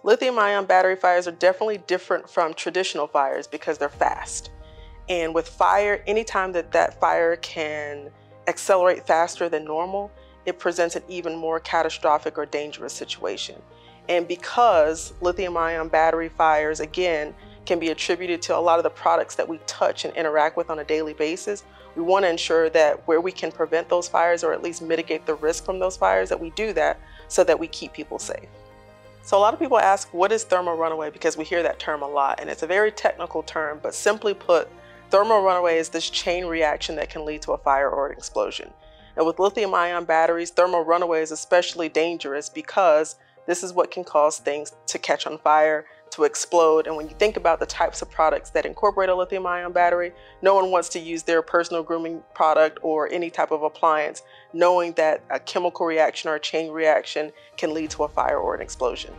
Lithium-ion battery fires are definitely different from traditional fires because they're fast. And with fire, anytime that fire can accelerate faster than normal, it presents an even more catastrophic or dangerous situation. And because lithium-ion battery fires, again, can be attributed to a lot of the products that we touch and interact with on a daily basis, we want to ensure that where we can prevent those fires or at least mitigate the risk from those fires, that we do that so that we keep people safe. So a lot of people ask, what is thermal runaway? Because we hear that term a lot, and it's a very technical term, but simply put, thermal runaway is this chain reaction that can lead to a fire or an explosion. And with lithium-ion batteries, thermal runaway is especially dangerous because this is what can cause things to catch on fire, to explode. And when you think about the types of products that incorporate a lithium-ion battery, no one wants to use their personal grooming product or any type of appliance knowing that a chemical reaction or a chain reaction can lead to a fire or an explosion.